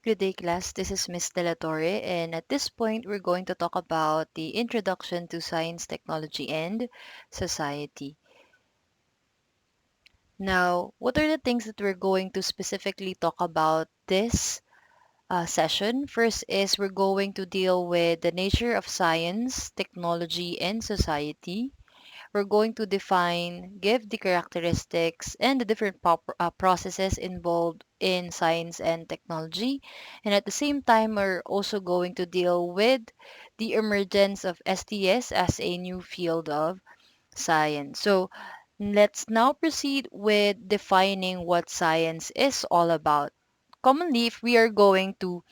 Good day, class. This is Miss De La Torre, and at this point, we're going to talk about the introduction to science, technology, and society. Now, what are the things that we're going to specifically talk about this session? First is we're going to deal with the nature of science, technology, and society. We're going to define, give the characteristics and the different processes involved in science and technology. And at the same time, we're also going to deal with the emergence of STS as a new field of science. So let's now proceed with defining what science is all about. Commonly, if we are going to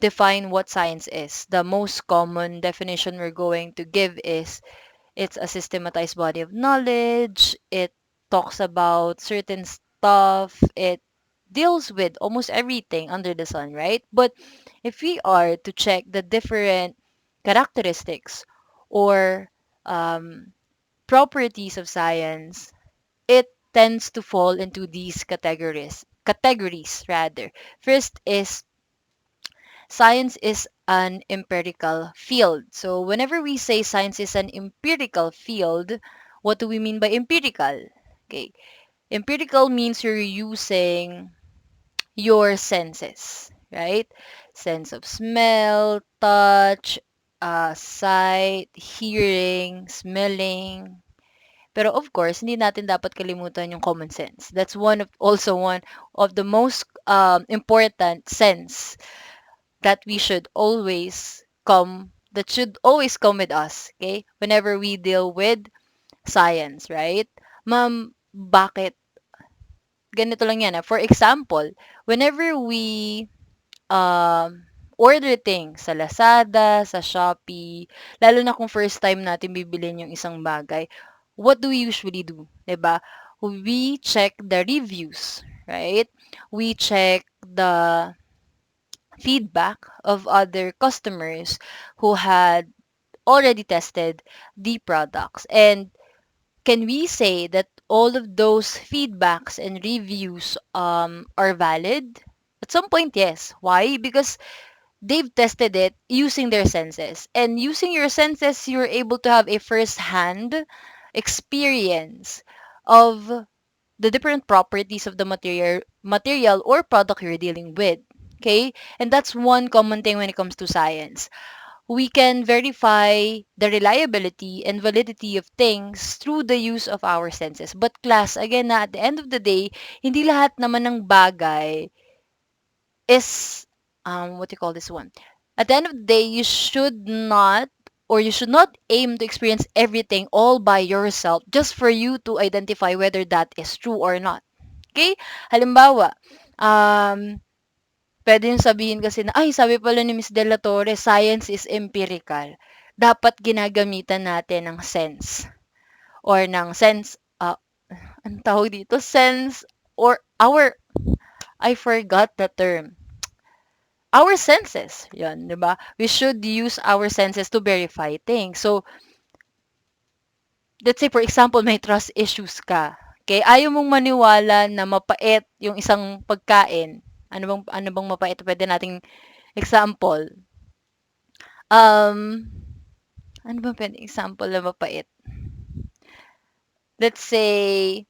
define what science is, the most common definition we're going to give is it's a systematized body of knowledge. It talks about certain stuff. It deals with almost everything under the sun, right? But if we are to check the different characteristics or um, properties of science, it tends to fall into these categories. Categories rather. First is science is an empirical field. So whenever we say science is an empirical field, what do we mean by empirical? Okay. Empirical means you're using your senses, right? Sense of smell, touch, sight, hearing, smelling. Pero of course, hindi natin dapat kalimutan yung common sense. That's one of the most important sense that should always come with us, okay? Whenever we deal with science, right? Ma'am, bakit? Ganito lang yan. For example, whenever we order things sa Lazada, sa Shopee, lalo na kung first time natin bibilin yung isang bagay, what do we usually do? 'Di ba? We check the reviews, right? We check the feedback of other customers who had already tested the products. And can we say that all of those feedbacks and reviews are valid? At some point, yes. Why? Because they've tested it using their senses. And using your senses, you're able to have a first-hand experience of the different properties of the material or product you're dealing with. Okay? And that's one common thing when it comes to science. We can verify the reliability and validity of things through the use of our senses. But class, again na at the end of the day, hindi lahat naman ng bagay is, what do you call this one? At the end of the day, you should not aim to experience everything all by yourself just for you to identify whether that is true or not. Okay? Halimbawa, um, pwede yung sabihin kasi na, ay, sabi pala ni Miss De La Torre, science is empirical. Dapat ginagamitan natin ng sense. Or ng sense, ang tawag dito, sense, or I forgot the term. Our senses, yun, di ba? We should use our senses to verify things. So, let's say, for example, may trust issues ka. Okay, ayaw mong maniwala na mapait yung isang pagkain. Ano bang mapait? Pwede nating example. Um, ano ba pwede example na mapait? Let's say,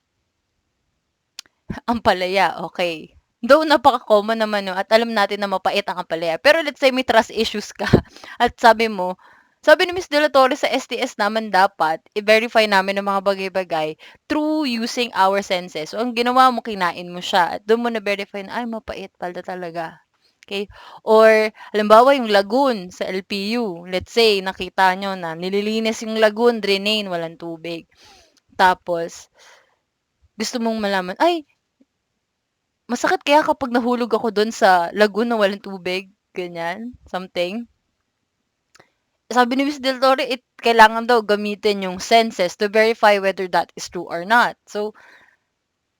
ampalaya, okay. Though napaka-common naman 'no at alam natin na mapait ang ampalaya. Pero let's say may trust issues ka at sabi ni Miss De La Torre sa STS naman dapat i-verify namin ang mga bagay-bagay through using our senses. So, ang ginawa mo, kinain mo siya at do'n mo na-verify na, ay mapait pala talaga. Okay? Or halimbawa yung lagoon sa LPU. Let's say nakita niyo na nililinis yung lagoon, drainane, walang tubig. Tapos gusto mong malaman, ay masakit kaya kapag nahulog ako dun sa lagoon na walang tubig, ganyan, something. Sabi ni Miss Del Torre, kailangan daw gamitin yung senses to verify whether that is true or not. So,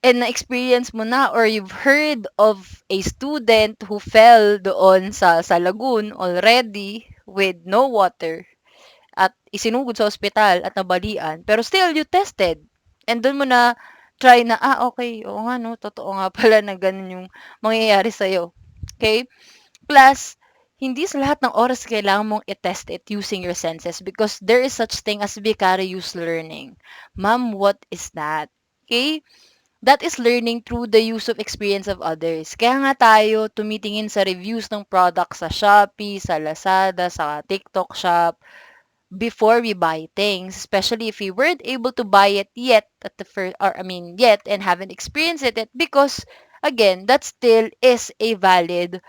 and na-experience mo na or you've heard of a student who fell doon sa lagoon already with no water at isinugod sa ospital at nabalian. Pero still, you tested. And doon mo na try na, okay, oo nga no, totoo nga pala na ganun yung mangyayari sa'yo. Okay? Plus, hindi sa lahat ng oras kailangan mong i-test it using your senses because there is such thing as vicarious learning. Ma'am, what is that? Okay? That is learning through the use of experience of others. Kaya nga tayo tumitingin sa reviews ng product sa Shopee, sa Lazada, sa TikTok Shop before we buy things, especially if we weren't able to buy it yet at the first, or I mean, yet and haven't experienced it yet because again, that still is a valid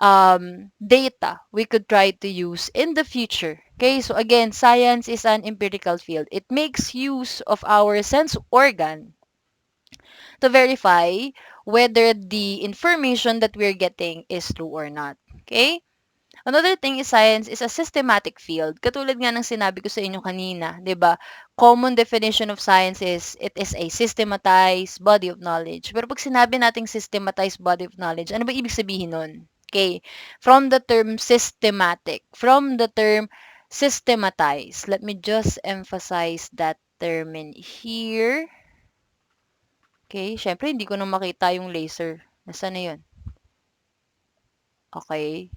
data we could try to use in the future. Okay, so again, science is an empirical field. It makes use of our sense organ to verify whether the information that we're getting is true or not. Okay? Another thing is science is a systematic field. Katulad nga ng sinabi ko sa inyo kanina, 'di ba? Common definition of science is it is a systematized body of knowledge. Pero pag sinabi nating systematized body of knowledge, ano ba ibig sabihin nun? Okay. From the term systematic, from the term systematize. Let me just emphasize that term in here. Okay, syempre hindi ko na makita yung laser. Nasaan na yun? Okay.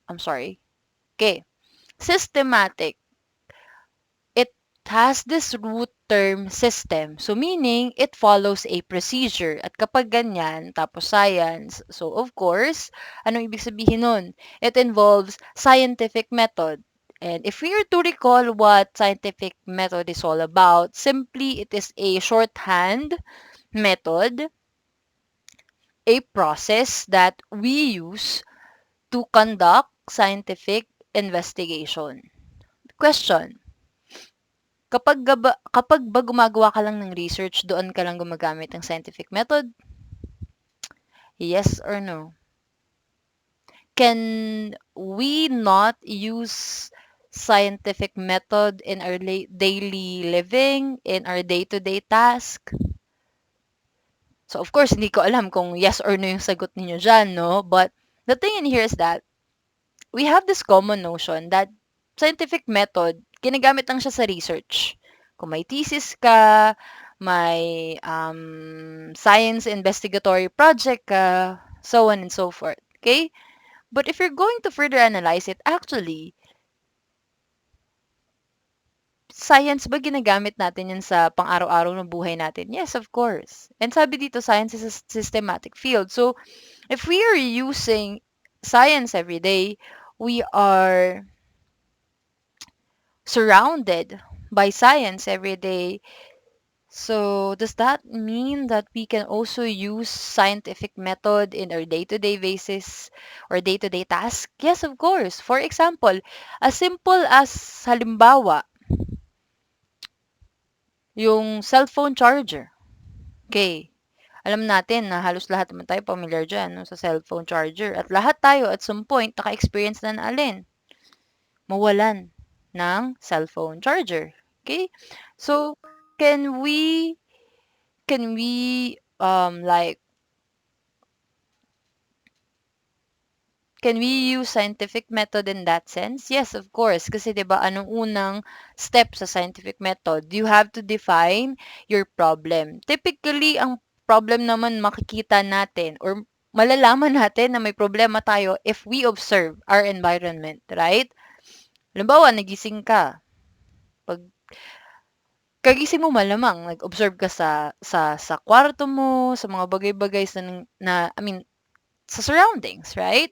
I'm sorry. Okay. Systematic. It has this root term system. So, meaning, it follows a procedure. At kapag ganyan, tapos science, so of course, anong ibig sabihin nun? It involves scientific method. And if we are to recall what scientific method is all about, simply it is a shorthand method, a process that we use to conduct scientific investigation. Question. Kapag ba gumagawa ka lang ng research, doon ka lang gumagamit ng scientific method? Yes or no? Can we not use scientific method in our daily living, in our day-to-day task? So, of course, hindi ko alam kung yes or no yung sagot ninyo dyan, no? But the thing in here is that we have this common notion that scientific method, ginagamit lang siya sa research. Kung may thesis ka, may science investigatory project ka, so on and so forth. Okay? But if you're going to further analyze it, actually, science ba ginagamit natin yan sa pang-araw-araw na buhay natin? Yes, of course. And sabi dito, science is a systematic field. So, if we are using science every day, we are surrounded by science every day. So, does that mean that we can also use scientific method in our day-to-day basis or day-to-day task? Yes, of course. For example, as simple as halimbawa, yung cellphone charger. Okay. Alam natin na halos lahat naman tayo familiar dyan no, sa cellphone charger. At lahat tayo at some point naka-experience na alin? Mawalan ng cellphone charger. Okay? So, can we like can we use scientific method in that sense? Yes, of course. Kasi 'di ba anong unang step sa scientific method? You have to define your problem. Typically, ang problem naman makikita natin or malalaman natin na may problema tayo if we observe our environment, right? Halimbawa, nagising ka. Pag kagising mo malamang nag-observe ka sa kwarto mo, sa mga bagay-bagay na I mean, sa surroundings, right?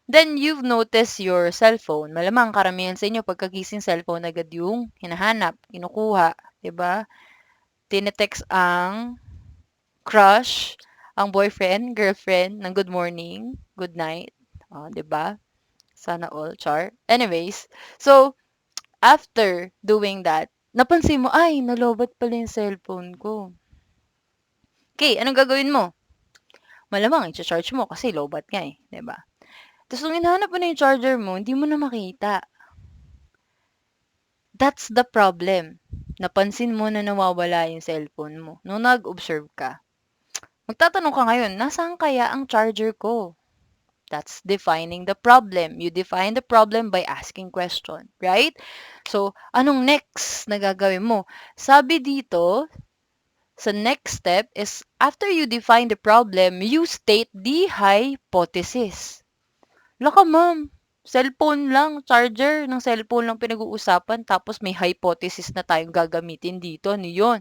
Then you've noticed your cellphone. Malamang karamihan sa inyo pagkagising cellphone agad yung hinahanap, kinukuha, 'di ba? Tinetext ang crush, ang boyfriend, girlfriend ng good morning, good night. Oh, 'di ba? Sana all, char. Anyways, so after doing that, napansin mo, ay, nalobat pala yung cellphone ko. Okay, anong gagawin mo? Malamang, i-charge mo kasi lobat nga eh, 'di ba? Tapos nung hinahanap mo na yung charger mo, hindi mo na makita. That's the problem. Napansin mo na nawawala yung cellphone mo nung nag-observe ka. Magtatanong ka ngayon, nasaan kaya ang charger ko? That's defining the problem. You define the problem by asking question, right? So, anong next na gagawin mo? Sabi dito, sa next step is after you define the problem, you state the hypothesis. Laka ma'am, cellphone lang, charger ng cellphone lang pinag-uusapan tapos may hypothesis na tayong gagamitin dito. Ano yun?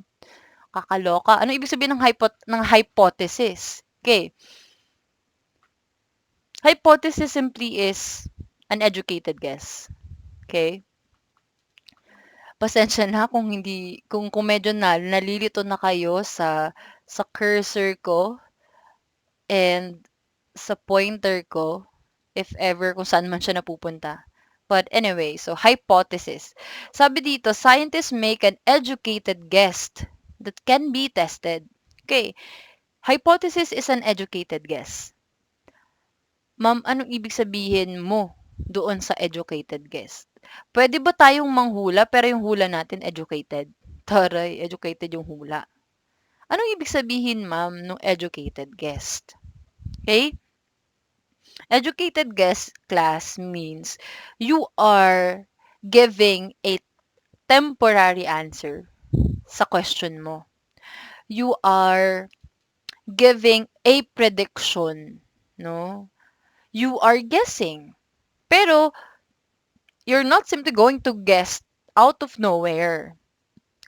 Kakaloka. Ano ibig sabihin ng hypothesis? Okay. Hypothesis simply is an educated guess. Okay? Pasensya na kung hindi kung medyo nalilito na kayo sa cursor ko and sa pointer ko, if ever kung saan man siya napupunta. But anyway, so hypothesis. Sabi dito, scientists make an educated guess that can be tested. Okay, hypothesis is an educated guess. Ma'am, anong ibig sabihin mo doon sa educated guess? Pwede ba tayong manghula pero yung hula natin educated? Taray, educated yung hula. Anong ibig sabihin, ma'am, ng educated guess? Okay? Educated guess class means you are giving a temporary answer sa question mo. You are giving a prediction, no? You are guessing. Pero you're not simply going to guess out of nowhere.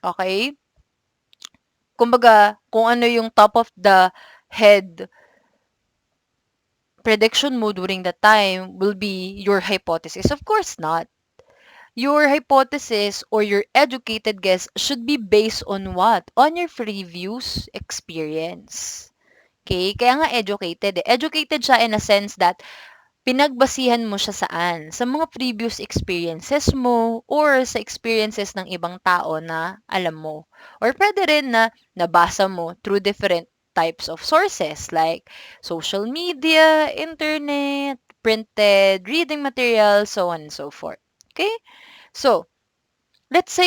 Okay? Kumbaga, kung ano yung top of the head prediction mo during that time will be your hypothesis. Of course not. Your hypothesis or your educated guess should be based on what? On your previous experience. Okay? Kaya nga educated. Educated siya in a sense that pinagbasihan mo siya saan? Sa mga previous experiences mo or sa experiences ng ibang tao na alam mo. Or pwede rin na nabasa mo through different types of sources like social media, internet, printed, reading materials, so on and so forth. Okay? So, let's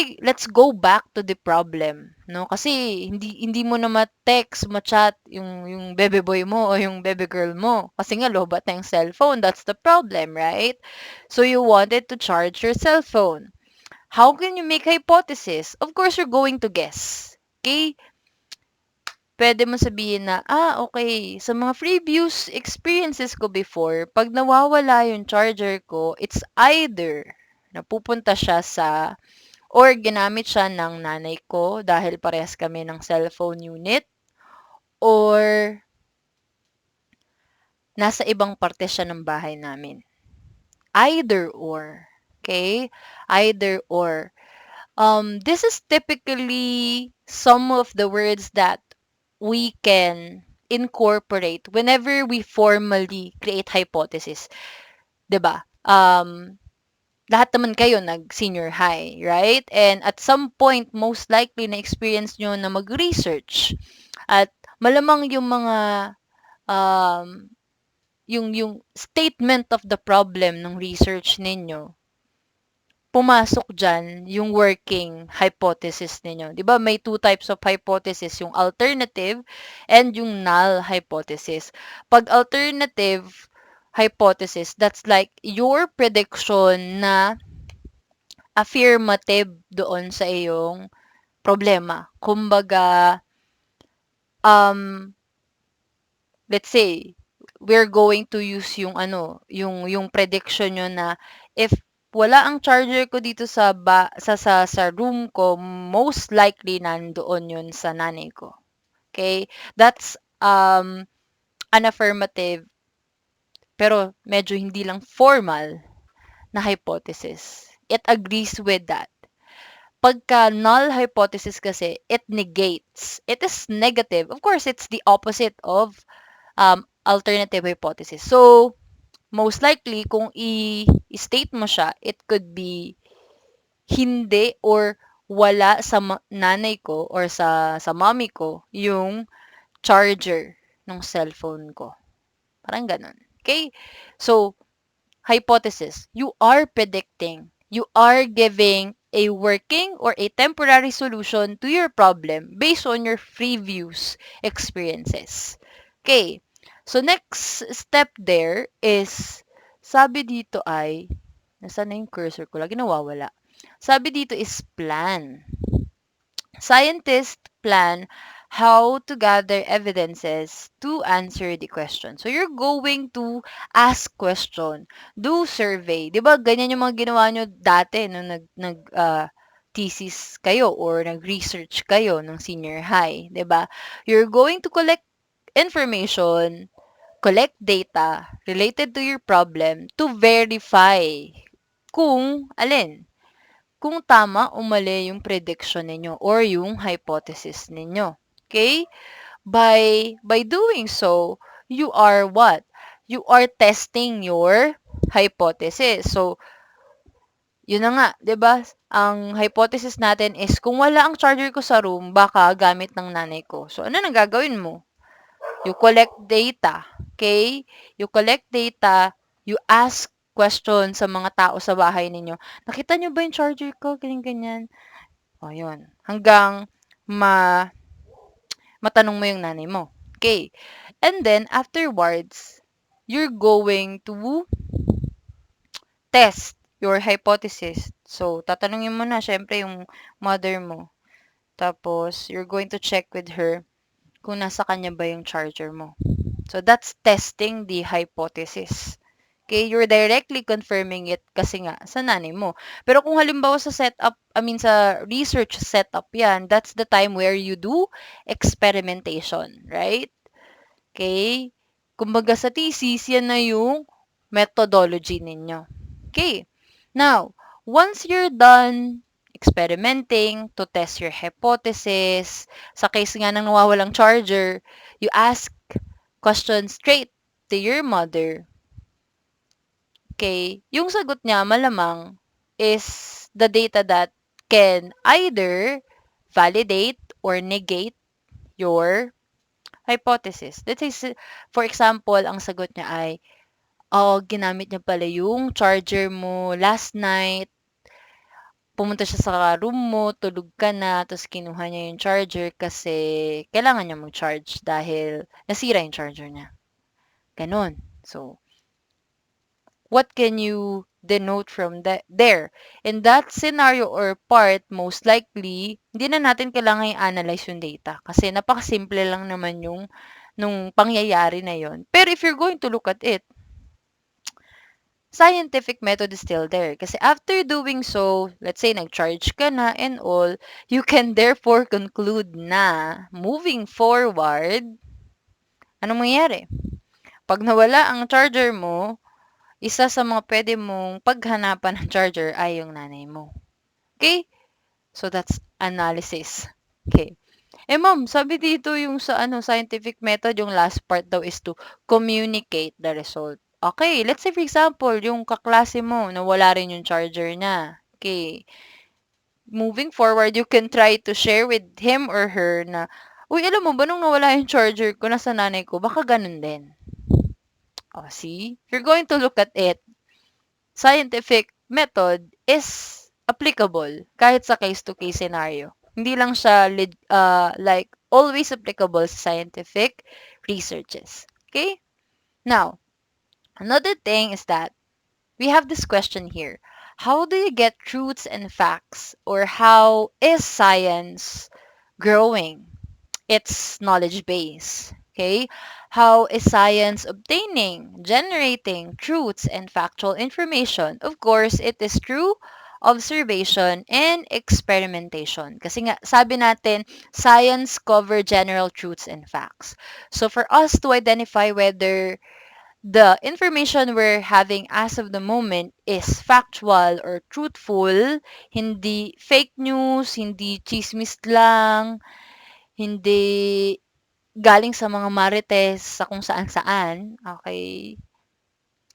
go back to the problem, no? Kasi hindi mo na ma-text, ma-chat yung bebe boy mo o yung bebe girl mo. Kasi nga lobat na yung cellphone, that's the problem, right? So you wanted to charge your cellphone. How can you make hypothesis? Of course, you're going to guess. Okay? Pwede mo sabihin na, okay, sa mga previous experiences ko before, pag nawawala yung charger ko, it's either napupunta siya sa or ginamit siya ng nanay ko dahil parehas kami ng cellphone unit or nasa ibang parte siya ng bahay namin. Either or. Okay? Either or. This is typically some of the words that we can incorporate whenever we formally create hypothesis. 'Di ba? Lahat naman kayo nag-senior high, right? And at some point, most likely na-experience nyo na mag-research. At malamang yung mga, um, yung statement of the problem ng research ninyo, pumasok dyan yung working hypothesis ninyo. Di ba? May two types of hypothesis, yung alternative and yung null hypothesis. Pag alternative hypothesis, that's like your prediction na affirmative doon sa iyong problema. Kumbaga, um, let's say, we're going to use yung prediction nyo na if wala ang charger ko dito sa room ko, most likely nandoon yun sa nanay ko. Okay? That's an affirmative pero medyo hindi lang formal na hypothesis. It agrees with that. Pagka null hypothesis kasi, it negates. It is negative. Of course, it's the opposite of alternative hypothesis. So, most likely, kung i-state mo siya, it could be hindi or wala sa nanay ko or sa mommy ko yung charger ng cellphone ko. Parang ganun. Okay? So, hypothesis. You are predicting. You are giving a working or a temporary solution to your problem based on your previous experiences. Okay. So, next step there is, sabi dito ay, nasaan na yung cursor ko? Lagi nawawala. Sabi dito is plan. Scientists plan how to gather evidences to answer the question. So, you're going to ask question, do survey. Di ba, ganyan yung mga ginawa nyo dati nung thesis kayo or nag-research kayo ng senior high. Di ba? You're going to collect information, collect data related to your problem to verify kung, alin, kung tama o mali yung prediction ninyo or yung hypothesis ninyo. Okay? By doing so, you are what? You are testing your hypothesis. So, yun na nga, 'di ba? Ang hypothesis natin is kung wala ang charger ko sa room, baka gamit ng nanay ko. So, ano nang gagawin mo? You collect data. Okay? You collect data, you ask questions sa mga tao sa bahay ninyo. Nakita nyo ba yung charger ko? Ganyan-ganyan. O, yun. Hanggang matanong mo yung nanay mo. Okay. And then, afterwards, you're going to test your hypothesis. So, tatanungin mo na, syempre, yung mother mo. Tapos, you're going to check with her kung nasa kanya ba yung charger mo. So, that's testing the hypothesis. Okay, you're directly confirming it kasi nga sa nanay mo. Pero kung halimbawa sa sa research setup yan, that's the time where you do experimentation, right? Okay? Kumbaga sa thesis, yan na yung methodology ninyo. Okay. Now, once you're done experimenting to test your hypothesis, sa case nga ng nawawalang charger, you ask questions straight to your mother. Okay? Yung sagot niya, malamang, is the data that can either validate or negate your hypothesis. Let's say, for example, ang sagot niya ay, oh, ginamit niya pala yung charger mo last night. Pumunta siya sa room mo, tulog ka na, tapos kinuha niya yung charger kasi kailangan niya mag-charge dahil nasira yung charger niya. Ganon. So, what can you denote from there? In that scenario or part, most likely, hindi na natin kailangan i-analyze yung data kasi napakasimple lang naman yung nung pangyayari na yon. Pero if you're going to look at it, scientific method is still there. Kasi after doing so, let's say nag-charge ka na and all, you can therefore conclude na moving forward, anong mangyayari? Pag nawala ang charger mo, isa sa mga pwede mong paghanapan ng charger ay yung nanay mo. Okay? So that's analysis. Okay. Ma'am, sabi dito yung sa scientific method, yung last part daw is to communicate the result. Okay, let's say for example, yung kaklase mo, nawala rin yung charger niya. Okay. Moving forward, you can try to share with him or her na, uy, alam mo ba nung nawala yung charger ko, nasa nanay ko, baka ganun din. Oh, see? You're going to look at it. Scientific method is applicable kahit sa case-to-case scenario. Hindi lang siya like always applicable sa scientific researches. Okay? Now, another thing is that we have this question here. How do you get truths and facts, or how is science growing its knowledge base? Okay? How is science obtaining, generating truths and factual information? Of course, it is through observation and experimentation. Kasi nga, sabi natin, science cover general truths and facts. So for us to identify whether the information we're having as of the moment is factual or truthful, hindi fake news, hindi chismis lang, hindi galing sa mga marites sa kung saan-saan, okay,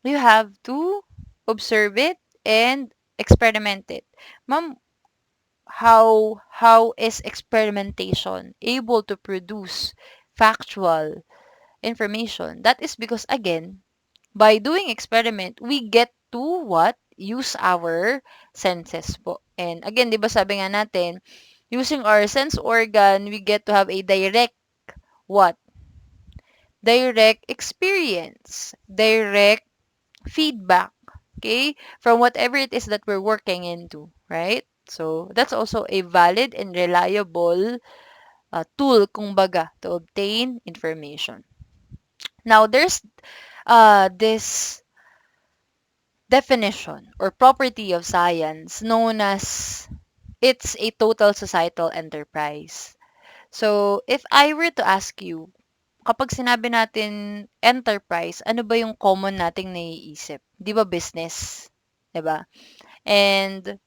you have to observe it and experiment it. Ma'am, how is experimentation able to produce factual information? That is because, again, by doing experiment, we get to what? Use our senses po. And again, di ba sabi nga natin, using our sense organ, we get to have a direct what? Direct experience, direct feedback, okay, from whatever it is that we're working into, right? So that's also a valid and reliable tool, kumbaga, to obtain information. Now, there's this definition or property of science known as it's a total societal enterprise. So, if I were to ask you, kapag sinabi natin enterprise, ano ba yung common nating naiisip? 'Di ba business? 'Di ba? And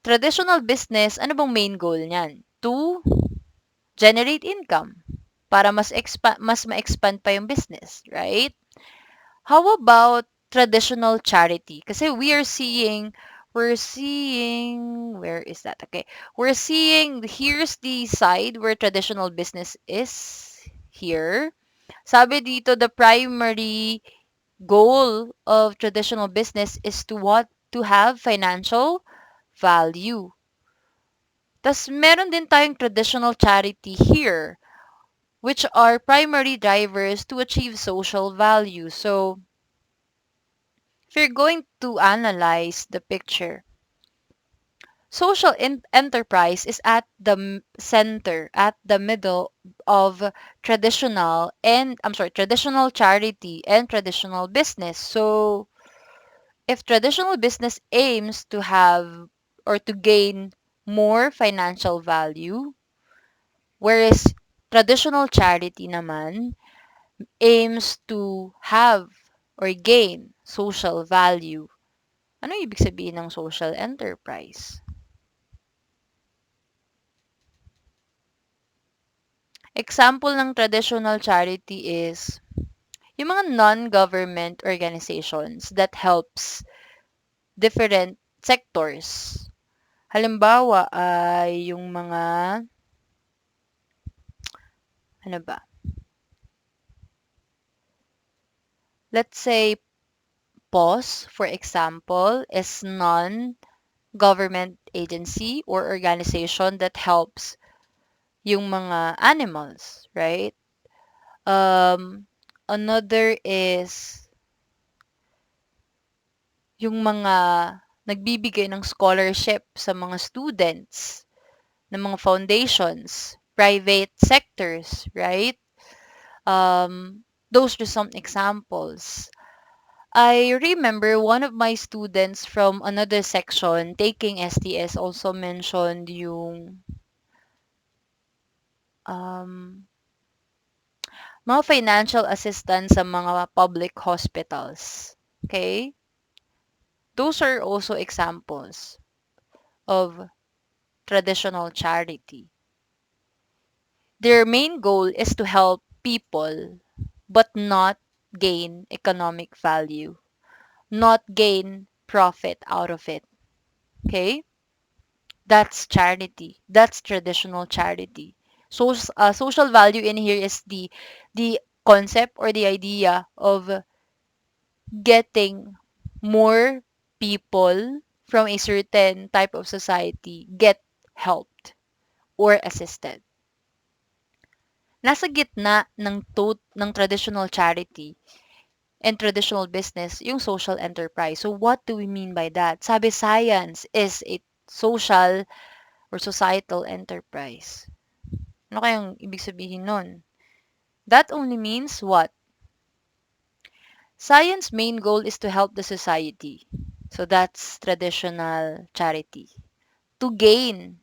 traditional business, ano bang main goal niyan? To generate income para mas ma-expand pa yung business, right? How about traditional charity? Kasi we're seeing, where is that? Okay. We're seeing, here's the side where traditional business is here. Sabi dito, the primary goal of traditional business is to what? To have financial value. Tas meron din tayong traditional charity here, which are primary drivers to achieve social value. So, if you're going to analyze the picture, social enterprise is at the center, at the middle of traditional charity and traditional business. So, if traditional business aims to have or to gain more financial value, whereas traditional charity naman aims to have or gain social value. Ano ibig sabihin ng social enterprise? Example ng traditional charity is yung mga non-government organizations that helps different sectors. Halimbawa ay yung mga, ano ba? Let's say POS, for example, is non-government agency or organization that helps yung mga animals, right? Another is yung mga nagbibigay ng scholarship sa mga students, ng mga foundations, private sectors, right? Those are some examples. I remember one of my students from another section taking STS also mentioned yung um, mga financial assistance sa mga public hospitals. Okay? Those are also examples of traditional charity. Their main goal is to help people but not gain economic value, not gain profit out of it. Okay? That's charity. That's traditional charity. So, social value in here is the concept or the idea of getting more people from a certain type of society get helped or assisted. Nasa gitna ng traditional charity and traditional business yung social enterprise. So what do we mean by that? Sabi science is a social or societal enterprise. Ano kayang ibig sabihin nun? That only means what? Science main goal is to help the society. So that's traditional charity. To gain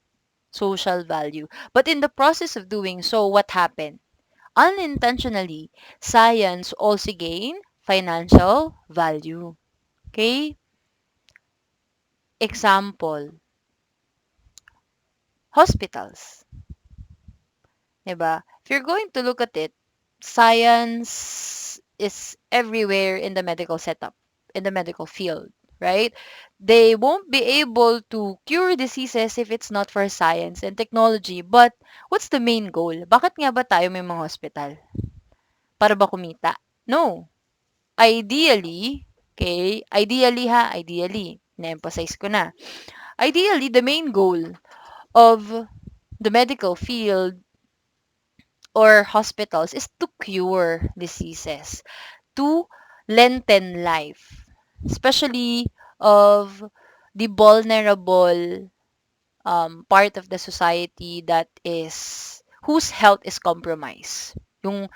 social value. But in the process of doing so, what happened? Unintentionally, science also gain financial value. Okay? Example, hospitals. Diba? If you're going to look at it, science is everywhere in the medical setup, in the medical field, right? They won't be able to cure diseases if it's not for science and technology. But what's the main goal? Bakit nga ba tayo may mga hospital? Para ba kumita? No. Ideally, okay, ideally, na-emphasize ko na. Ideally, the main goal of the medical field or hospitals is to cure diseases, to lengthen life, especially of the vulnerable part of the society that is whose health is compromised. Yung,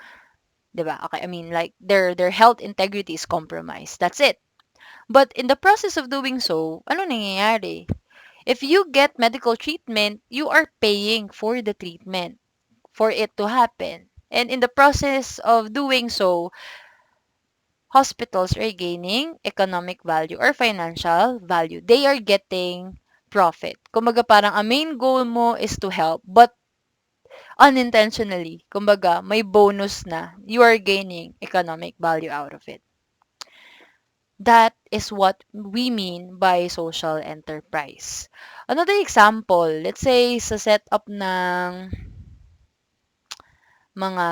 'di ba? Okay, I mean like their health integrity is compromised. That's it. But in the process of doing so, ano nangyayari? If you get medical treatment, you are paying for the treatment for it to happen. And in the process of doing so, hospitals are gaining economic value or financial value. They are getting profit. Kumbaga parang ang main goal mo is to help, but unintentionally, kumbaga may bonus na. You are gaining economic value out of it. That is what we mean by social enterprise. Another example, let's say sa setup ng mga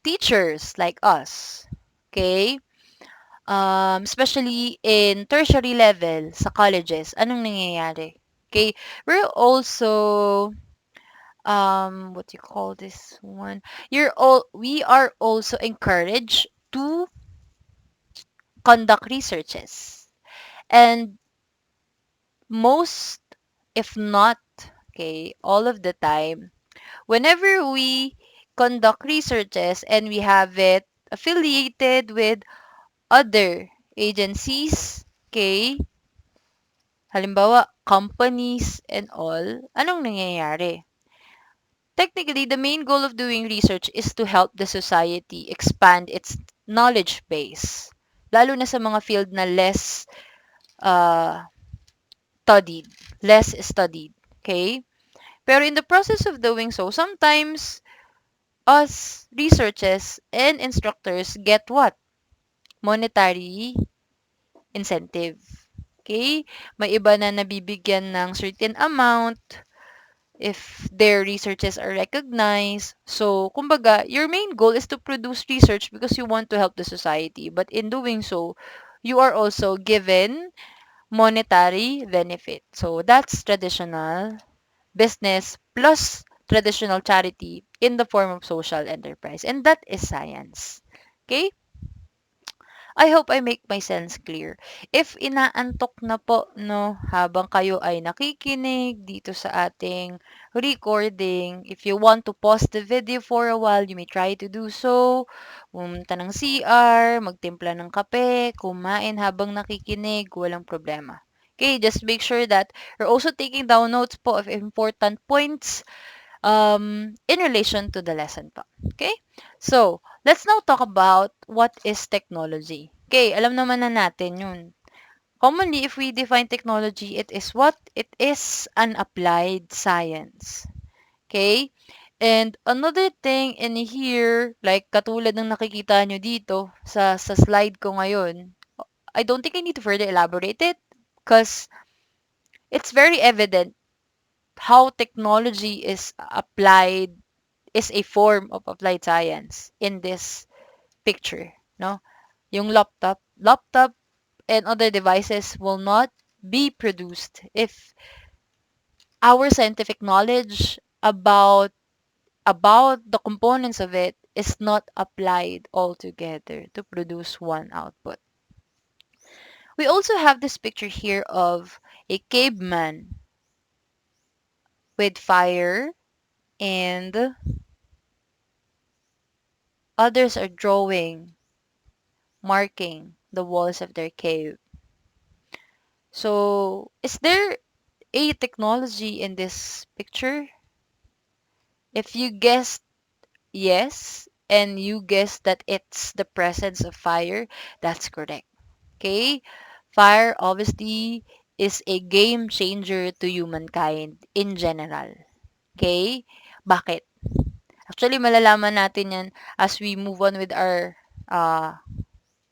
teachers like us. Okay? Especially in tertiary level sa colleges, anong nangyayari? Okay? We're also what do you call this one? We are also encouraged to conduct researches. And most, if not, okay, all of the time, whenever we conduct researches and we have it affiliated with other agencies, okay, halimbawa, companies and all, anong nangyayari? Technically, the main goal of doing research is to help the society expand its knowledge base. Lalo na sa mga field na uh, studied, less studied. Okay? Pero in the process of doing so, sometimes us researchers and instructors get what? Monetary incentive. Okay? May iba na nabibigyan ng certain amount if their researches are recognized. So, kumbaga, your main goal is to produce research because you want to help the society. But in doing so, you are also given monetary benefit. So, that's traditional business plus traditional charity in the form of social enterprise. And that is science. Okay? I hope I make my sense clear. If inaantok na po, no, habang kayo ay nakikinig dito sa ating recording, if you want to pause the video for a while, you may try to do so. Pumunta ng CR, magtimpla ng kape, kumain habang nakikinig, walang problema. Okay, just make sure that you're also taking down notes po of important points in relation to the lesson pa. Okay? So, let's now talk about what is technology. Okay, alam naman na natin yun. Commonly, if we define technology, it is what? It is an applied science. Okay? And another thing in here, like katulad ng nakikita nyo dito sa slide ko ngayon, I don't think I need to further elaborate it because it's very evident how technology is applied is a form of applied science in this picture, no? Yung laptop and other devices will not be produced if our scientific knowledge about the components of it is not applied altogether to produce one output. We also have this picture here of a caveman with fire and others are drawing, marking the walls of their cave. So, is there a technology in this picture? If you guessed yes, and you guessed that it's the presence of fire, that's correct. Okay? Fire obviously is a game changer to humankind in general. Okay? Bakit? Actually, malalaman natin yan as we move on with our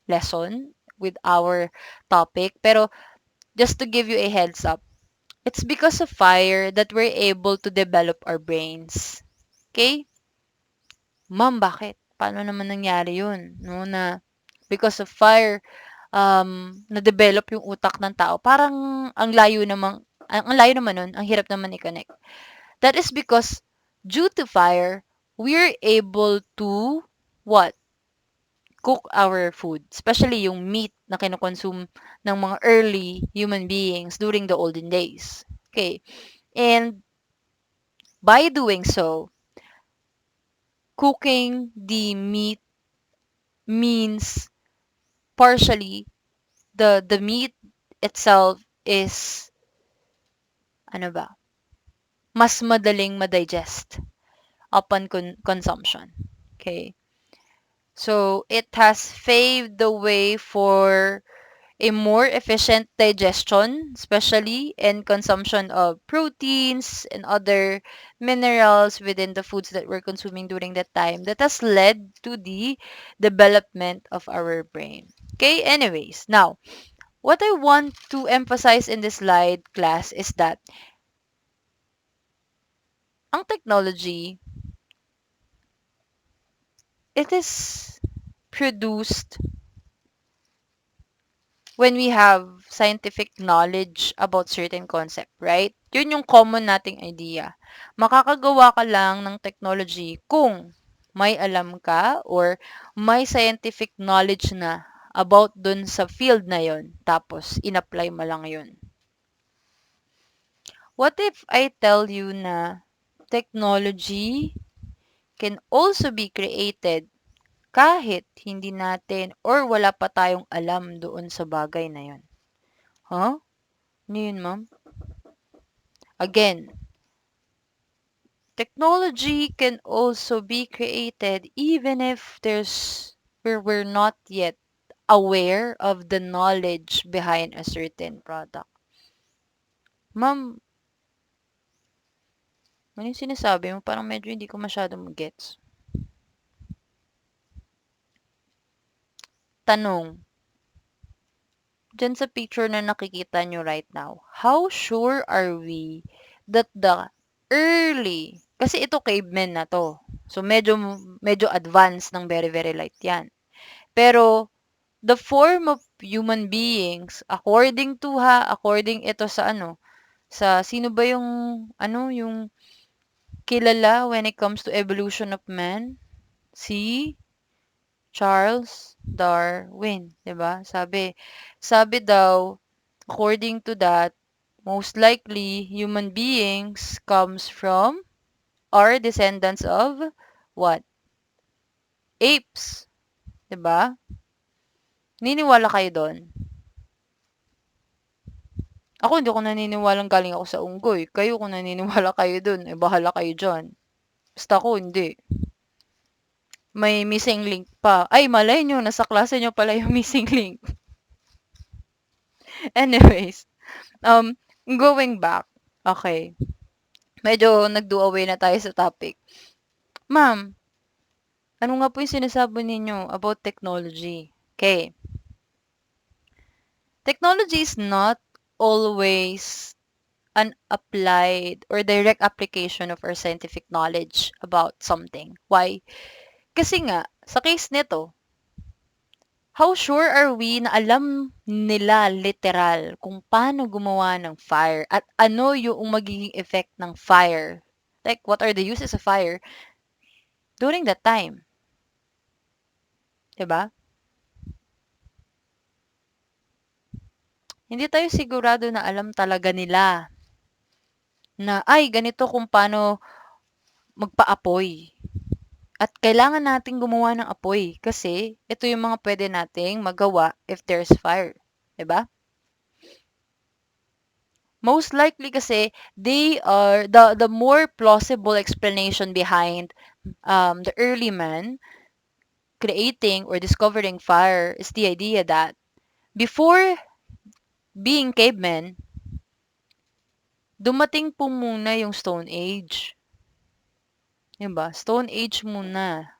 lesson, with our topic. Pero, just to give you a heads up, it's because of fire that we're able to develop our brains. Okay? Ma'am, bakit? Paano naman nangyari yun? No, na because of fire, na-develop yung utak ng tao. Parang ang layo naman nun, ang hirap naman i-connect. That is because due to fire, we're able to what? Cook our food. Especially yung meat na kinukonsume ng mga early human beings during the olden days. Okay. And by doing so, cooking the meat means partially the meat itself is ano ba, mas madaling ma-digest upon consumption. Okay. So it has paved the way for a more efficient digestion, especially in consumption of proteins and other minerals within the foods that we're consuming during that time. That has led to the development of our brain. Okay, anyways, now, what I want to emphasize in this slide, class, is that ang technology, it is produced when we have scientific knowledge about certain concept, right? Yun yung common nating idea. Makakagawa ka lang ng technology kung may alam ka or may scientific knowledge na about dun sa field na yon, tapos in-apply mo lang yun. What if I tell you na technology can also be created kahit hindi natin or wala pa tayong alam doon sa bagay na yon? Huh? Ano yun, ma'am? Again, technology can also be created even if we're not yet aware of the knowledge behind a certain product. Ma'am, ano yung sinasabi mo? Parang medyo hindi ko masyadong gets. Tanong, dyan sa picture na nakikita nyo right now, how sure are we that the early, kasi ito cavemen na to. So, medyo advanced ng very, very light yan. Pero, the form of human beings, according ito sa sino ba yung, yung kilala when it comes to evolution of man? Si Charles Darwin, 'di ba? Sabi daw, according to that, most likely human beings comes from or descendants of what? Apes, 'di ba? Niniwala kayo doon? Ako hindi ako naniniwalang galing ako sa unggoy. Kayo kung naniniwala kayo doon, eh bahala kayo diyan. Basta ako hindi. May missing link pa. Ay, malay nyo, nasa klase nyo pala yung missing link. Anyways, going back. Okay. Medyo nag-do away na tayo sa topic. Ma'am, ano nga po yung sinasabi ninyo about technology? Okay. Technology is not always an applied or direct application of our scientific knowledge about something. Why? Kasi nga, sa case nito, how sure are we na alam nila literal kung paano gumawa ng fire at ano yung magiging effect ng fire? Like, what are the uses of fire during that time? 'Di ba? Hindi tayo sigurado na alam talaga nila na, ay, ganito kung paano magpaapoy. At kailangan nating gumawa ng apoy kasi ito yung mga pwede nating magawa if there's fire. 'Di ba? Most likely kasi they are the more plausible explanation behind the early man creating or discovering fire is the idea that before being cavemen, dumating po muna yung Stone Age. Diba? Stone Age muna.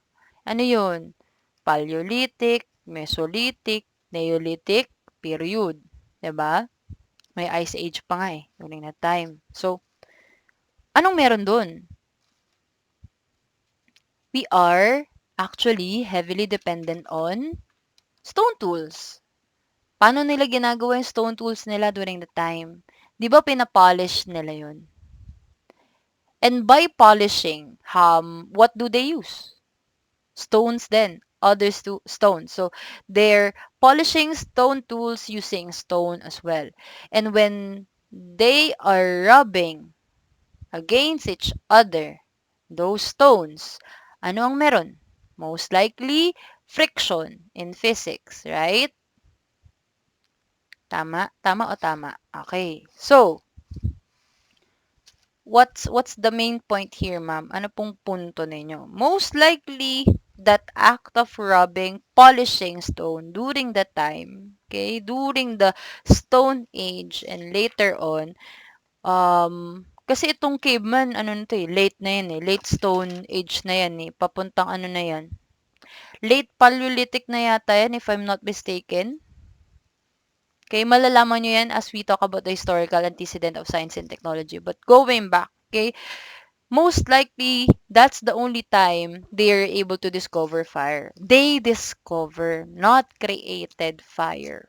Ano yun? Paleolithic, Mesolithic, Neolithic, period. Diba? May Ice Age pa nga during that time. So, anong meron dun? We are actually heavily dependent on stone tools. Paano nila ginagawa yung stone tools nila during the time? Di ba pinapolish nila yun? And by polishing, what do they use? Stones then. Others to stones. So, they're polishing stone tools using stone as well. And when they are rubbing against each other, those stones, Ano ang meron? Most likely, friction in physics, right? Tama? Tama o tama? Okay. So, what's the main point here, ma'am? Ano pong punto ninyo? Most likely, that act of rubbing, polishing stone during the time, okay, during the Stone Age and later on, kasi itong caveman, ano na to eh, late na yan eh, late Stone Age na yan eh, papuntang ano na yan, late Paleolithic na yata yan if I'm not mistaken. Okay, malalaman nyo yan as we talk about the historical antecedent of science and technology. But going back, okay, most likely, that's the only time they are able to discover fire. They discover, not created fire.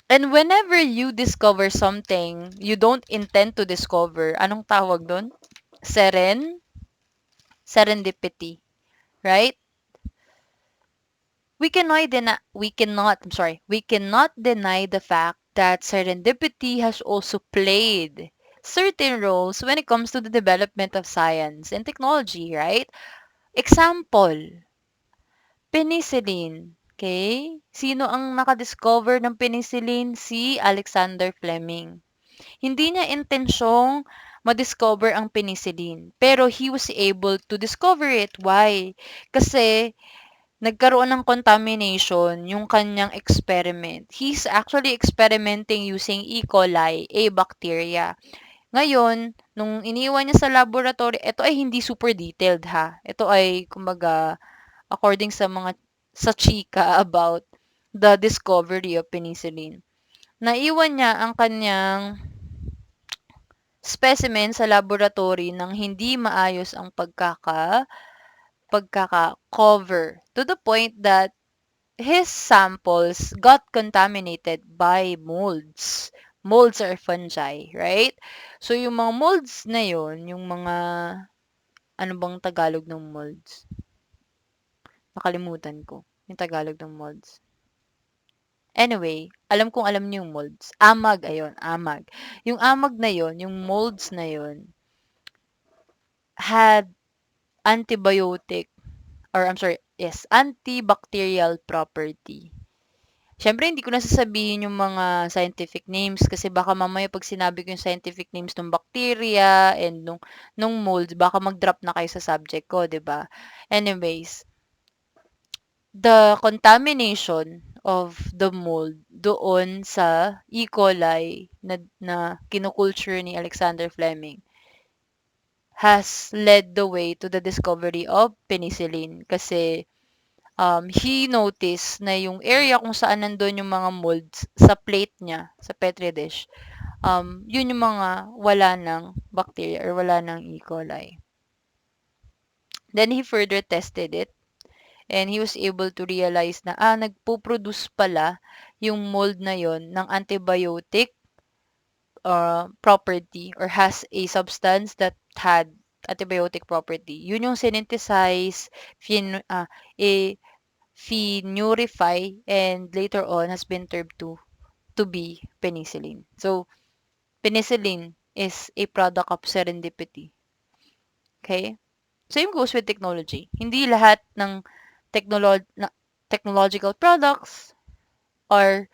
And whenever you discover something you don't intend to discover, anong tawag doon? Serendipity, right? We cannot deny the fact that serendipity has also played certain roles when it comes to the development of science and technology, right? Example, penicillin. Okay? Sino ang nakadiscover ng penicillin? Si Alexander Fleming. Hindi niya intensyong ma-discover ang penicillin, pero he was able to discover it. Why? Kasi nagkaroon ng contamination yung kanyang experiment. He's actually experimenting using E. coli, a bacteria. Ngayon, nung iniwan niya sa laboratory, ito ay hindi super detailed ha. Ito ay, kumbaga, according sa chika about the discovery of penicillin. Naiwan niya ang kanyang specimen sa laboratory nang hindi maayos ang pagkaka-cover to the point that his samples got contaminated by molds. Molds are fungi, right? So, yung mga molds na yon, yung mga, ano bang Tagalog ng molds? Nakalimutan ko. Yung Tagalog ng molds. Anyway, alam niyo yung molds. Amag, ayun, amag. Yung amag na yon, yung molds na yon, had antibiotic, or I'm sorry, yes, antibacterial property. Siyempre, hindi ko na sasabihin yung mga scientific names kasi baka mamaya pag sinabi ko yung scientific names ng bacteria and nung molds, baka mag-drop na kayo sa subject ko, 'di ba? Anyways, the contamination of the mold doon sa E. coli na kinukulture ni Alexander Fleming has led the way to the discovery of penicillin kasi he noticed na yung area kung saan nandun yung mga molds sa plate niya, sa petri dish, yun yung mga wala ng bacteria or wala ng E. coli. Then he further tested it and he was able to realize na nagpo-produce pala yung mold na yon ng antibiotic property or has a substance that had antibiotic property. Yun yung synthesize, phenurify, and later on has been termed to be penicillin. So, penicillin is a product of serendipity. Okay? Same goes with technology. Hindi lahat ng technological products are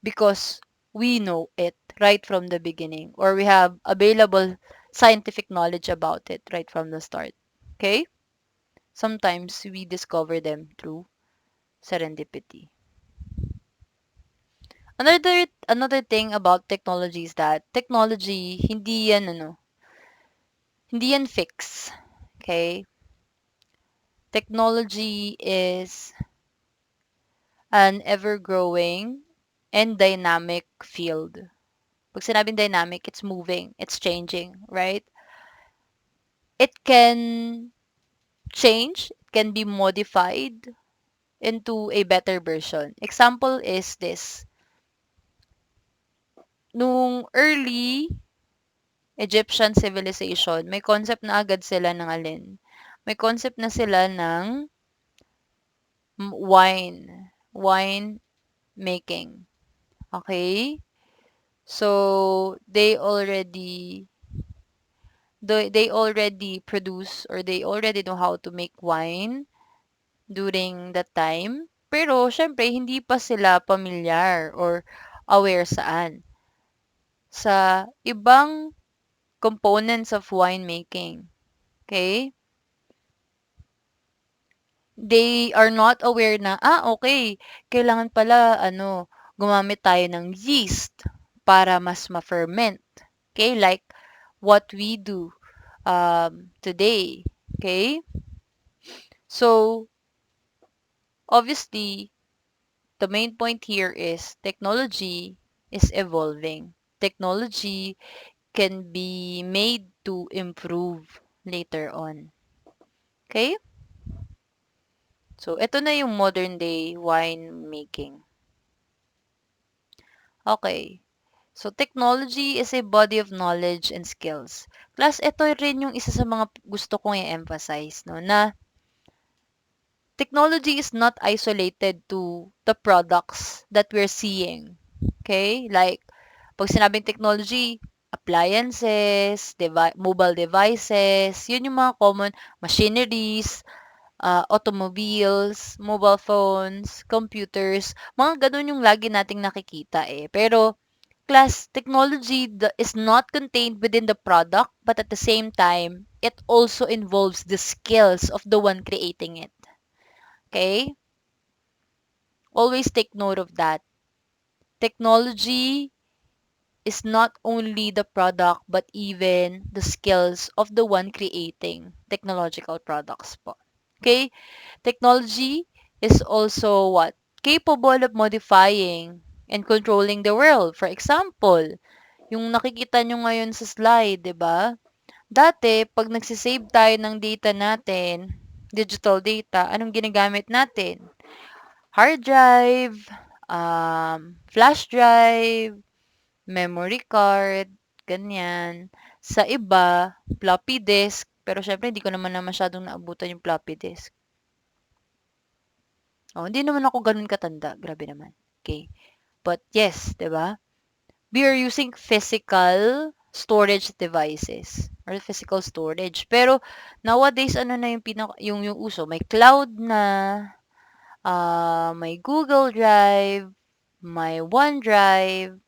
because we know it right from the beginning or we have available scientific knowledge about it right from the start. Okay? Sometimes we discover them through serendipity. Another thing about technology is that technology hindi yan fix. Okay? Technology is an ever-growing and dynamic field. Pag sinabing dynamic, it's moving, it's changing, right? It can change, it can be modified into a better version. Example is this. Nung early Egyptian civilization, may concept na agad sila ng alin? May concept na sila ng wine making. Okay? So, they already They already produce or they already know how to make wine during that time. Pero, syempre, hindi pa sila pamilyar or aware saan. Sa ibang components of winemaking. Okay? They are not aware na, okay, kailangan pala, gumamit tayo ng yeast para mas ma-ferment. Okay? Like what we do today. Okay? So, obviously, the main point here is technology is evolving. Technology can be made to improve later on. Okay? So, ito na yung modern day wine making. Okay. So, technology is a body of knowledge and skills. Plus, ito rin yung isa sa mga gusto kong i-emphasize, no, na technology is not isolated to the products that we're seeing. Okay? Like, pag sinabing technology, appliances, mobile devices, yun yung mga common machineries, automobiles, mobile phones, computers, mga ganun yung lagi nating nakikita eh. Pero, class, technology is not contained within the product, but at the same time, it also involves the skills of the one creating it. Okay? Always take note of that. Technology is not only the product, but even the skills of the one creating technological products po. Okay? Technology is also what? Capable of modifying and controlling the world. For example, yung nakikita nyo ngayon sa slide, di ba? Dati, pag nagsisave tayo ng data natin, digital data, anong ginagamit natin? Hard drive, flash drive, memory card, ganyan. Sa iba, floppy disk, pero syempre hindi ko naman na masyadong naabutan yung floppy disk. Oh, hindi naman ako ganun katanda. Grabe naman. Okay. But yes, 'di ba? We are using physical storage devices or physical storage. Pero nowadays ano na yung yung uso? May cloud na, may Google Drive, may OneDrive.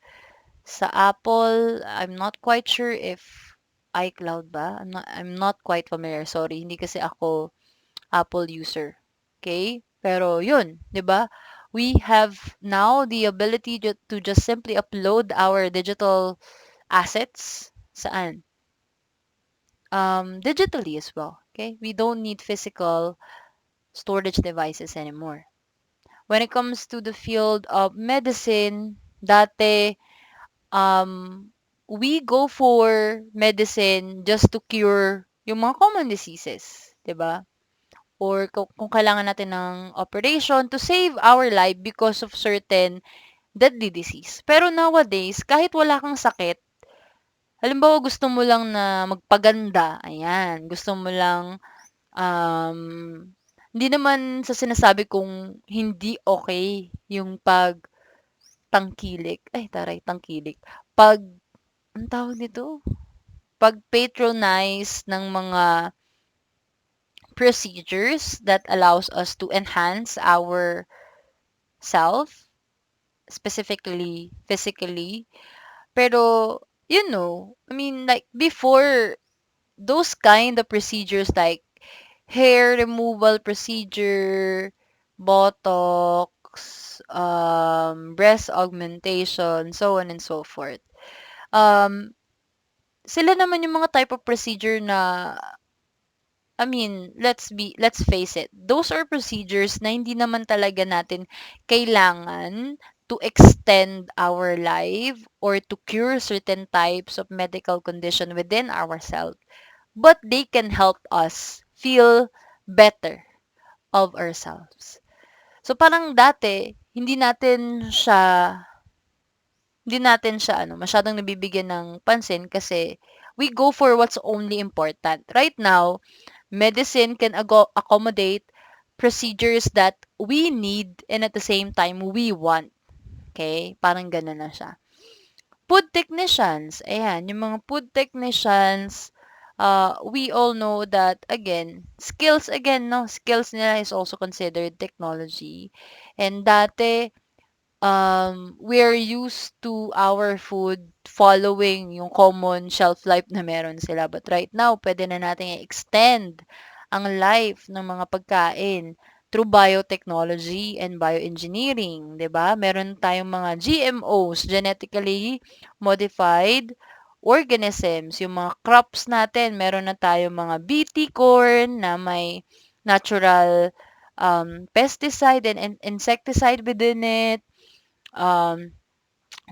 Sa Apple, I'm not quite sure if iCloud ba? I'm not quite familiar. Sorry, hindi kasi ako Apple user. Okay? Pero yun, 'di ba? We have now the ability to just simply upload our digital assets saan? Digitally as well. Okay? We don't need physical storage devices anymore. When it comes to the field of medicine, dati we go for medicine just to cure yung mga common diseases, 'di ba? Or kung kailangan natin ng operation to save our life because of certain deadly disease. Pero nowadays, kahit wala kang sakit, halimbawa gusto mo lang na magpaganda, ayan, gusto mo lang, um, hindi naman sa sinasabi kong hindi okay yung pagtangkilik, ay taray, tangkilik, ang tawag nito? Pag-patronize ng mga procedures that allows us to enhance our self, specifically physically. Pero, I mean, like, before, those kind of procedures like hair removal procedure, Botox, breast augmentation, so on and so forth. Um, Sila naman yung mga type of procedure na, I mean, let's face it. Those are procedures na hindi naman talaga natin kailangan to extend our life or to cure certain types of medical condition within ourselves. But they can help us feel better of ourselves. So parang dati, hindi natin siya masyadong nabibigyan ng pansin kasi we go for what's only important. Right now, medicine can accommodate procedures that we need and at the same time we want. Okay? Parang gano'n na siya. Food technicians. Ayan, yung mga food technicians, we all know that again, skills again, no? Skills nila is also considered technology. And dati, we're used to our food following yung common shelf life na meron sila. But right now, pwede na natin i-extend ang life ng mga pagkain through biotechnology and bioengineering, 'di ba? Meron tayong mga GMOs, genetically modified organisms, yung mga crops natin, meron na tayong mga BT corn na may natural pesticide and insecticide within it. Um,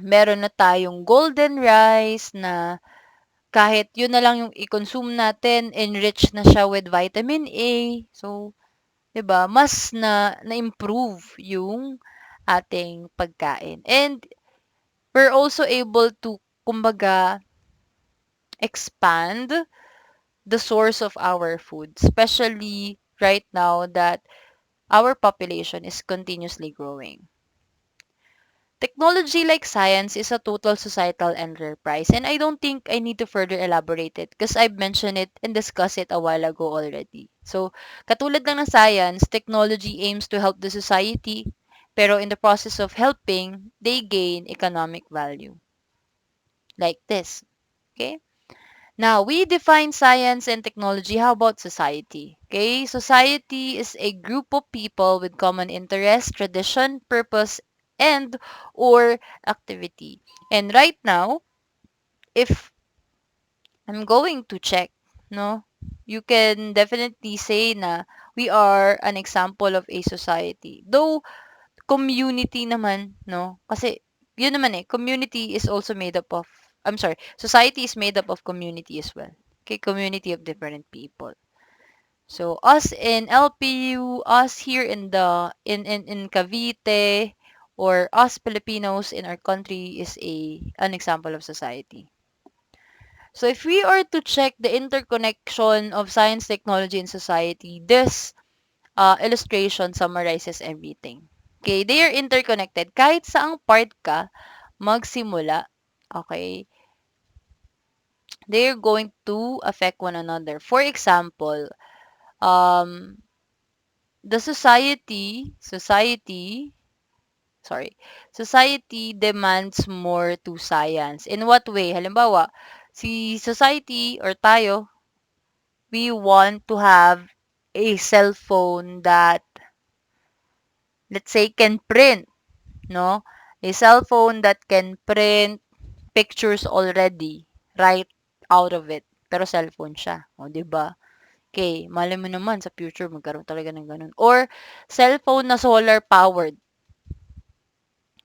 Meron na tayong golden rice na kahit yun na lang yung i-consume natin, enrich na siya with vitamin A. So, 'di ba, mas na-improve yung ating pagkain. And we're also able to, kumbaga, expand the source of our food, especially right now that our population is continuously growing. Technology like science is a total societal enterprise, and I don't think I need to further elaborate it because I've mentioned it and discussed it a while ago already. So, katulad lang ng science, technology aims to help the society, pero in the process of helping, they gain economic value. Like this. Okay? Now, we define science and technology. How about society? Okay, society is a group of people with common interests, tradition, purpose, and or activity. And right now, if I'm going to check, no, you can definitely say na we are an example of a society. Though community naman, no, kasi yun naman community is also made up of, I'm sorry, society is made up of community as well. Okay, community of different people. So us in LPU, us here in in Cavite, or us Filipinos in our country is an example of society. So if we are to check the interconnection of science, technology, and society, this illustration summarizes everything. Okay, they are interconnected. Kahit saang part ka magsimula, okay, they're going to affect one another. For example, um, the society demands more to science. In what way? Halimbawa, si society or tayo, we want to have a cell phone that, let's say, can print, no? A cell phone that can print pictures already right out of it. Pero cellphone siya. O, di ba? Okay, malay mo naman sa future magkaroon talaga ng ganun. Or cellphone na solar powered.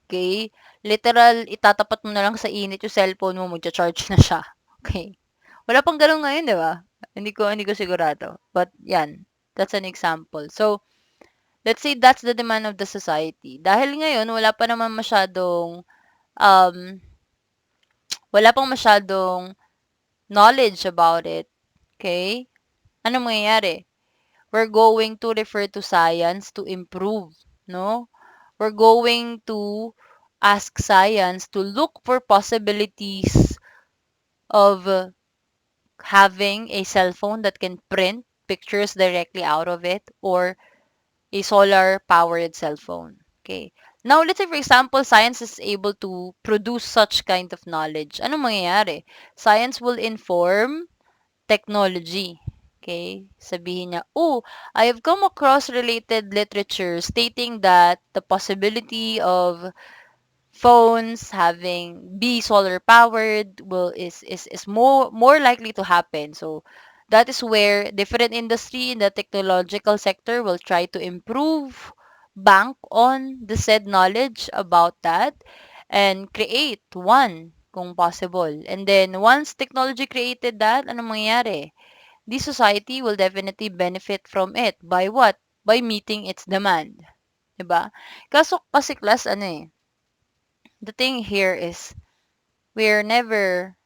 Okay? Literal, itatapat mo na lang sa init yung cellphone mo, magcha-charge na siya. Okay? Wala pang ganun ngayon, di ba? Hindi ko sigurado. But yan, that's an example. So, let's say that's the demand of the society. Dahil ngayon, um, wala pang masyadong knowledge about it. Okay? Ano mangyayari? We're going to refer to science to improve, no? We're going to ask science to look for possibilities of having a cell phone that can print pictures directly out of it, or a solar powered cell phone. Okay. Now, let's say for example, science is able to produce such kind of knowledge. Ano mangyayari? Science will inform technology. Okay? Sabihin niya, oh, I have come across related literature stating that the possibility of phones having be solar powered is more likely to happen. So that is where different industry in the technological sector will try to improve, bank on the said knowledge about that, and create one kung possible. And then once technology created that, ano mangyayari? The society will definitely benefit from it. By what? By meeting its demand. 'Di ba? Kaso kasi class the thing here is we're never,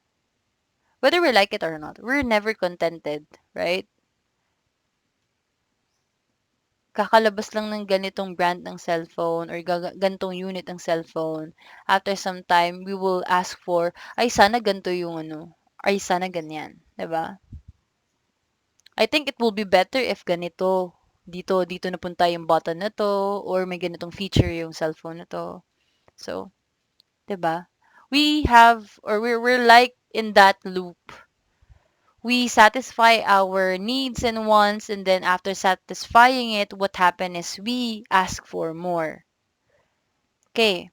whether we like it or not, we're never contented, right? Kakalabas lang ng ganitong brand ng cellphone or ganitong unit ng cellphone. After some time, we will ask for, ay sana ganito yung ay sana ganyan, 'di ba? I think it will be better if ganito, dito napunta yung button na to, or may ganitong feature yung cellphone na to. So, 'di ba? We have, or we're like in that loop. We satisfy our needs and wants, and then after satisfying it, what happened is we ask for more. Okay.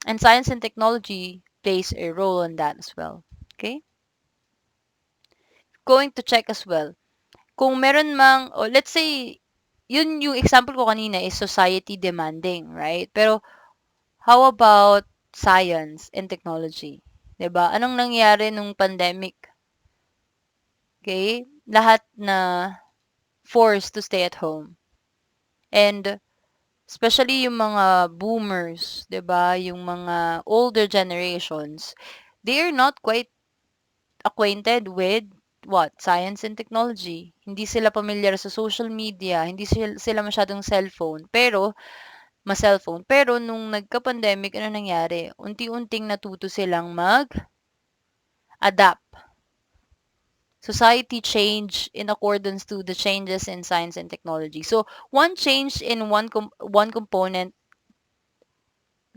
And science and technology plays a role in that as well. Okay? Going to check as well. Kung meron mang, o let's say, yun yung example ko kanina is society demanding, right? Pero how about science and technology? 'Di ba? Anong nangyari nung pandemic? Okay? Lahat na forced to stay at home. And especially yung mga boomers, 'di ba? Yung mga older generations, they are not quite acquainted with what? Science and technology. Hindi sila familiar sa social media, hindi sila masyadong cellphone. Pero, ma-cellphone. Pero nung nagka-pandemic, ano nangyari? Unti-unting natuto silang mag-adapt. Society change in accordance to the changes in science and technology. So, one change in one component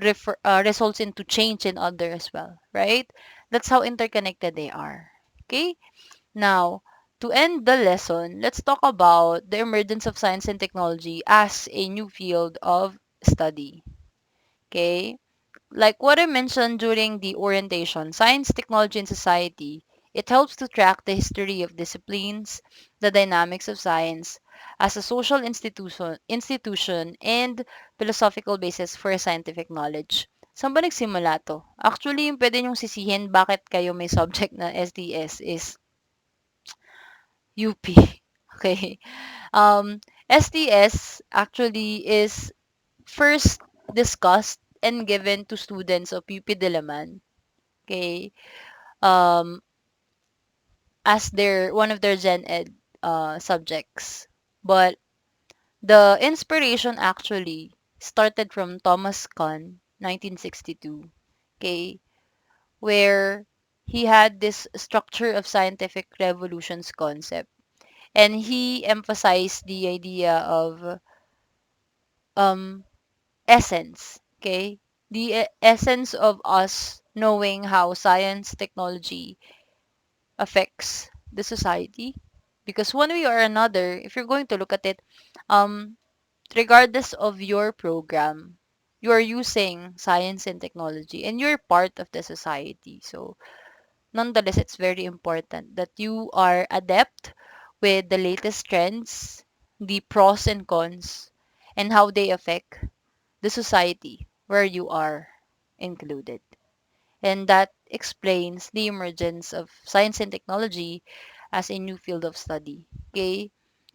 results into change in other as well, right? That's how interconnected they are. Okay? Now, to end the lesson, let's talk about the emergence of science and technology as a new field of study. Okay? Like what I mentioned during the orientation, science, technology, and society, it helps to track the history of disciplines, the dynamics of science as a social institution and philosophical basis for scientific knowledge. Saan ba nagsimula to? Actually, yung pwede nyong sisihin bakit kayo may subject na STS is UP. Okay. STS actually is first discussed and given to students of UP Diliman, okay, um, as their one of their Gen Ed subjects. But the inspiration actually started from Thomas Kuhn, 1962, okay, where he had this structure of scientific revolutions concept, and he emphasized the idea of um, essence, okay? The essence of us knowing how science, technology affects the society. Because one way or another, if you're going to look at it, um, regardless of your program, you are using science and technology and you're part of the society. So, nonetheless, it's very important that you are adept with the latest trends, the pros and cons, and how they affect the society where you are included. And that explains the emergence of science and technology as a new field of study. Okay?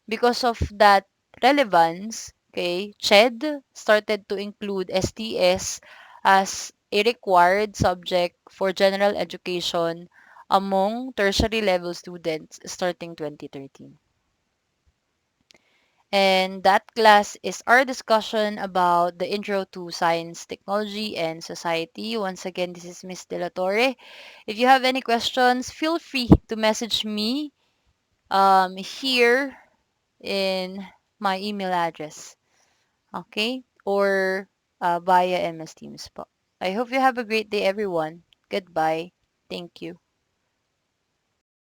Because of that relevance, okay, CHED started to include STS as a required subject for general education among tertiary level students starting 2013. And that class is our discussion about the intro to science, technology, and society. Once again, this is Miss De La Torre. If you have any questions, feel free to message me here in my email address. Okay? Or via MS Teams po. I hope you have a great day, everyone. Goodbye. Thank you.